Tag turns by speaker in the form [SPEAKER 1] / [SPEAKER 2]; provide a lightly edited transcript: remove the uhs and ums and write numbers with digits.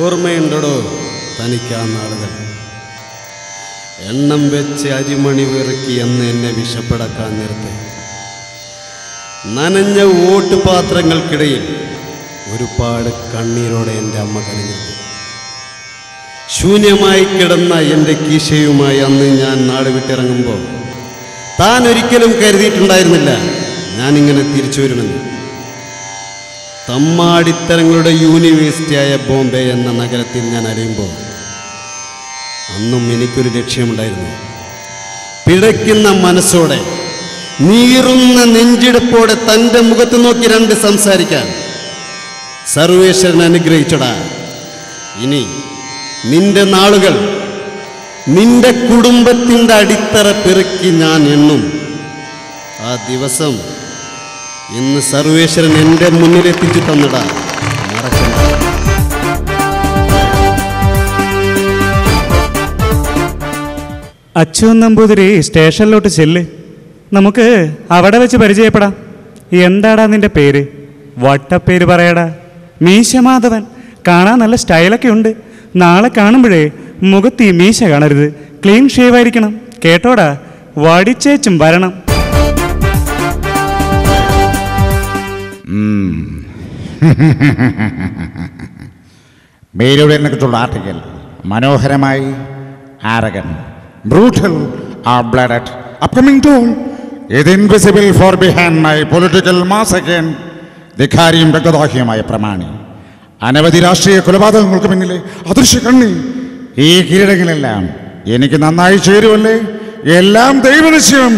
[SPEAKER 1] ഓർമ്മയുണ്ടോ തനിക്കാ നാളുകൾ? എണ്ണം വെച്ച് അരിമണി വിറക്കി എന്ന് എന്നെ വിശപ്പടക്കാൻ നേരത്തെ നനഞ്ഞ ഓട്ടുപാത്രങ്ങൾക്കിടയിൽ ഒരുപാട് കണ്ണീരോടെ എൻ്റെ അമ്മ കരഞ്ഞു. ശൂന്യമായി കിടന്ന എൻ്റെ കീശയുമായി അന്ന് ഞാൻ നാട് വിട്ടിറങ്ങുമ്പോൾ താൻ ഒരിക്കലും കരുതിയിട്ടുണ്ടായിരുന്നില്ല ഞാനിങ്ങനെ തിരിച്ചു വരുമെന്ന്. തമ്മാടിത്തരങ്ങളുടെ യൂണിവേഴ്സിറ്റിയായ ബോംബെ എന്ന നഗരത്തിൽ ഞാൻ അറിയുമ്പോൾ അന്നും എനിക്കൊരു ലക്ഷ്യമുണ്ടായിരുന്നു. പിടയ്ക്കുന്ന മനസ്സോടെ നീറുന്ന നെഞ്ചിടപ്പോടെ തൻ്റെ മുഖത്ത് നോക്കി രണ്ട് സംസാരിക്കാൻ സർവേശ്വരൻ അനുഗ്രഹിച്ചടാ. ഇനി നിന്റെ നാളുകൾ നിന്റെ കുടുംബത്തിൻ്റെ അടിത്തറ പെറുക്കി ഞാൻ എണ്ണും. ആ ദിവസം ഇന്ന് സർവേശ്വരൻ എൻ്റെ മുന്നിലെത്തിച്ചു തന്നടാ, മറക്കണ്ട.
[SPEAKER 2] അച്യുതൻ നമ്പൂതിരി സ്റ്റേഷനിലോട്ട് ചെല്ല്, നമുക്ക് അവിടെ വെച്ച് പരിചയപ്പെടാം. എന്താടാ നിന്റെ പേര്? വട്ടപ്പേര് പറയടാ. മീശമാധവൻ. കാണാൻ നല്ല സ്റ്റൈലൊക്കെ ഉണ്ട്. നാളെ കാണുമ്പോഴേ മുഖത്ത് ഈ മീശ കാണരുത്, ക്ലീൻ ഷേവ് ആയിരിക്കണം കേട്ടോടാ. വടിച്ചേച്ചും വരണം.
[SPEAKER 3] മേരിയുടെ കുറിച്ചുള്ള ആർട്ടിക്കൽ മനോഹരമായി. Arrogant, brutal, blooded, upcoming tool, ഇത് invisible for behind my political massacre, ധിക്കാരിയും രക്തദാഹിയുമായ പ്രമാണി, അനവധി രാഷ്ട്രീയ കൊലപാതകങ്ങൾക്ക് പിന്നിലെ അദൃശ്യ കണ്ണി. ഈ കിരീടങ്ങളെല്ലാം എനിക്ക് നന്നായി ചേരുമല്ലേ? എല്ലാം ദൈവനിശ്ചയം.